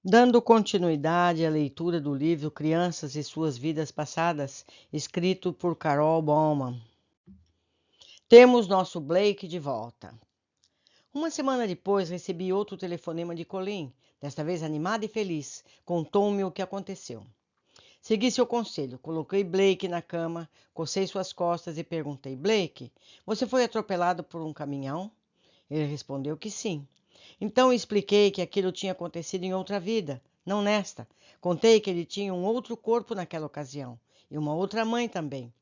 Dando continuidade à leitura do livro Crianças e Suas Vidas Passadas, escrito por Carol Bauman. Temos nosso Blake de volta. Uma semana depois, recebi outro telefonema de Colleen, desta vez animada e feliz. Contou-me o que aconteceu. Segui seu conselho, coloquei Blake na cama, cocei suas costas e perguntei: Blake, você foi atropelado por um caminhão? Ele respondeu que sim. Então expliquei que aquilo tinha acontecido em outra vida, não nesta. Contei que ele tinha um outro corpo naquela ocasião e uma outra mãe também.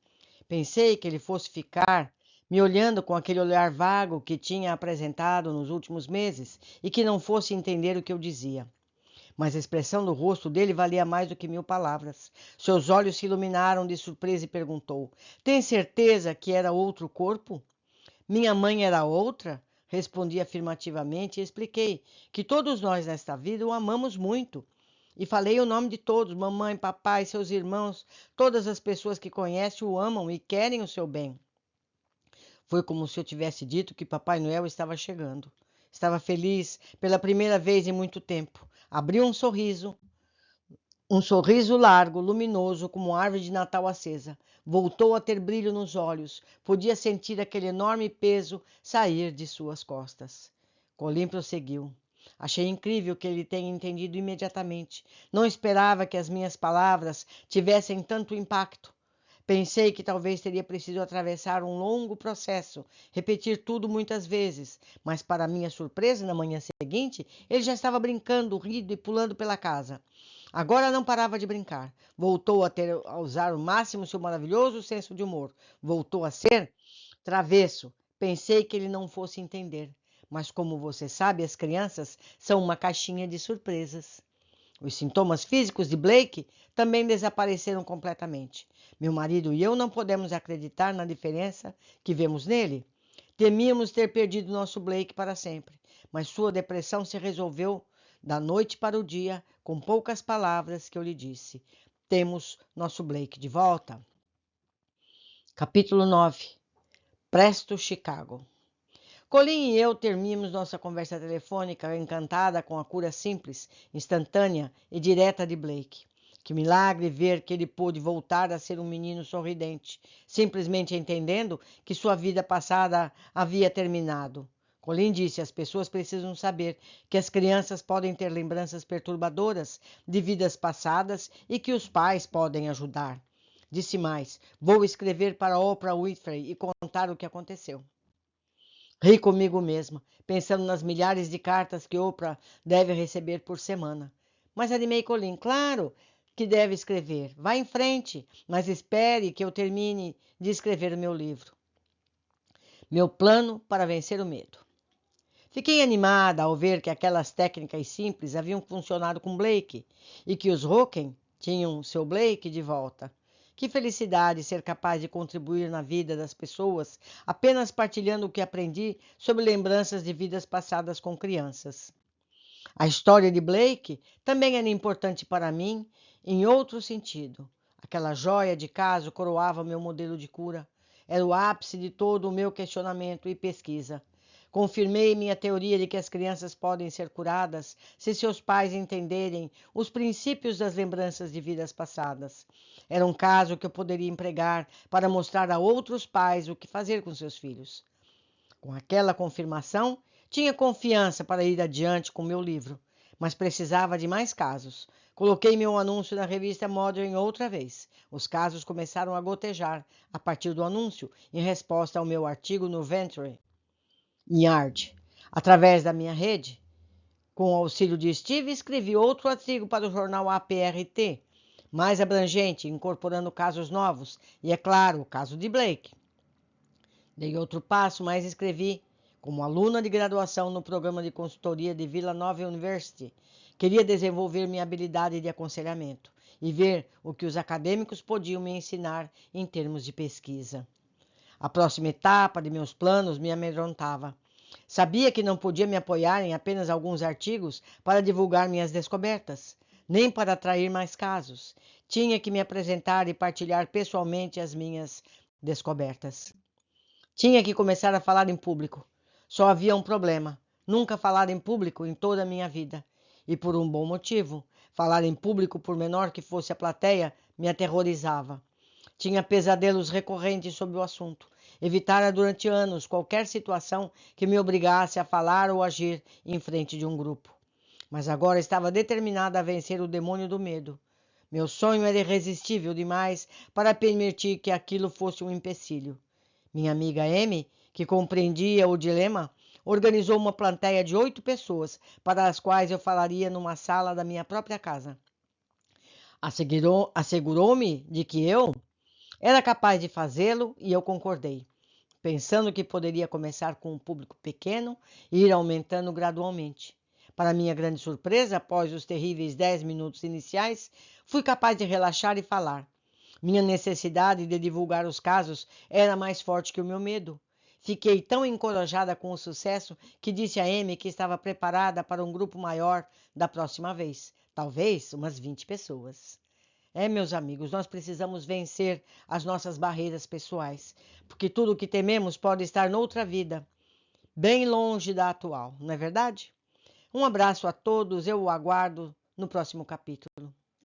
Pensei que ele fosse ficar me olhando com aquele olhar vago que tinha apresentado nos últimos meses e que não fosse entender o que eu dizia. Mas a expressão do rosto dele valia mais do que 1000 palavras. Seus olhos se iluminaram de surpresa e perguntou: Tem certeza que era outro corpo? Minha mãe era outra? Respondi afirmativamente e expliquei que todos nós nesta vida o amamos muito. E falei o nome de todos: mamãe, papai, seus irmãos, todas as pessoas que conhece o amam e querem o seu bem. Foi como se eu tivesse dito que Papai Noel estava chegando. Estava feliz pela primeira vez em muito tempo. Abriu um sorriso largo, luminoso, como árvore de Natal acesa. Voltou a ter brilho nos olhos. Podia sentir aquele enorme peso sair de suas costas. Colin prosseguiu. Achei incrível que ele tenha entendido imediatamente. Não esperava que as minhas palavras tivessem tanto impacto. Pensei que talvez teria preciso atravessar um longo processo, repetir tudo muitas vezes, mas para minha surpresa, na manhã seguinte, ele já estava brincando, rindo e pulando pela casa. Agora não parava de brincar. Voltou a usar o máximo seu maravilhoso senso de humor. Voltou a ser travesso. Pensei que ele não fosse entender. Mas como você sabe, as crianças são uma caixinha de surpresas. Os sintomas físicos de Blake também desapareceram completamente. Meu marido e eu não podemos acreditar na diferença que vemos nele. Temíamos ter perdido nosso Blake para sempre, mas sua depressão se resolveu da noite para o dia com poucas palavras que eu lhe disse. Temos nosso Blake de volta. Capítulo 9. Presto Chicago. Colin e eu terminamos nossa conversa telefônica encantada com a cura simples, instantânea e direta de Blake. Que milagre ver que ele pôde voltar a ser um menino sorridente, simplesmente entendendo que sua vida passada havia terminado. Colin disse: as pessoas precisam saber que as crianças podem ter lembranças perturbadoras de vidas passadas e que os pais podem ajudar. Disse mais: vou escrever para Oprah Winfrey e contar o que aconteceu. Ri comigo mesma, pensando nas milhares de cartas que Oprah deve receber por semana. Mas animei Colin. Claro que deve escrever. Vá em frente, mas espere que eu termine de escrever o meu livro. Meu plano para vencer o medo. Fiquei animada ao ver que aquelas técnicas simples haviam funcionado com Blake e que os Hocken tinham seu Blake de volta. Que felicidade ser capaz de contribuir na vida das pessoas apenas partilhando o que aprendi sobre lembranças de vidas passadas com crianças. A história de Blake também era importante para mim em outro sentido. Aquela joia de caso coroava meu modelo de cura. Era o ápice de todo o meu questionamento e pesquisa. Confirmei minha teoria de que as crianças podem ser curadas se seus pais entenderem os princípios das lembranças de vidas passadas. Era um caso que eu poderia empregar para mostrar a outros pais o que fazer com seus filhos. Com aquela confirmação, tinha confiança para ir adiante com meu livro, mas precisava de mais casos. Coloquei meu anúncio na revista Modern outra vez. Os casos começaram a gotejar a partir do anúncio, em resposta ao meu artigo no Venture Yard. Através da minha rede, com o auxílio de Steve, escrevi outro artigo para o jornal APRT, mais abrangente, incorporando casos novos e, é claro, o caso de Blake. Dei outro passo, mas escrevi como aluna de graduação no programa de consultoria de Villanova University. Queria desenvolver minha habilidade de aconselhamento e ver o que os acadêmicos podiam me ensinar em termos de pesquisa. A próxima etapa de meus planos me amedrontava. Sabia que não podia me apoiar em apenas alguns artigos para divulgar minhas descobertas, nem para atrair mais casos. Tinha que me apresentar e partilhar pessoalmente as minhas descobertas. Tinha que começar a falar em público. Só havia um problema: nunca falar em público em toda a minha vida. E por um bom motivo. Falar em público, por menor que fosse a plateia, me aterrorizava. Tinha pesadelos recorrentes sobre o assunto. Evitara durante anos qualquer situação que me obrigasse a falar ou agir em frente de um grupo. Mas agora estava determinada a vencer o demônio do medo. Meu sonho era irresistível demais para permitir que aquilo fosse um empecilho. Minha amiga Amy, que compreendia o dilema, organizou uma plateia de 8 pessoas, para as quais eu falaria numa sala da minha própria casa. Assegurou-me de que eu era capaz de fazê-lo e eu concordei, pensando que poderia começar com um público pequeno e ir aumentando gradualmente. Para minha grande surpresa, após os terríveis 10 minutos iniciais, fui capaz de relaxar e falar. Minha necessidade de divulgar os casos era mais forte que o meu medo. Fiquei tão encorajada com o sucesso que disse a Amy que estava preparada para um grupo maior da próxima vez, talvez umas 20 pessoas. Meus amigos, nós precisamos vencer as nossas barreiras pessoais, porque tudo o que tememos pode estar noutra vida, bem longe da atual, não é verdade? Um abraço a todos, eu o aguardo no próximo capítulo.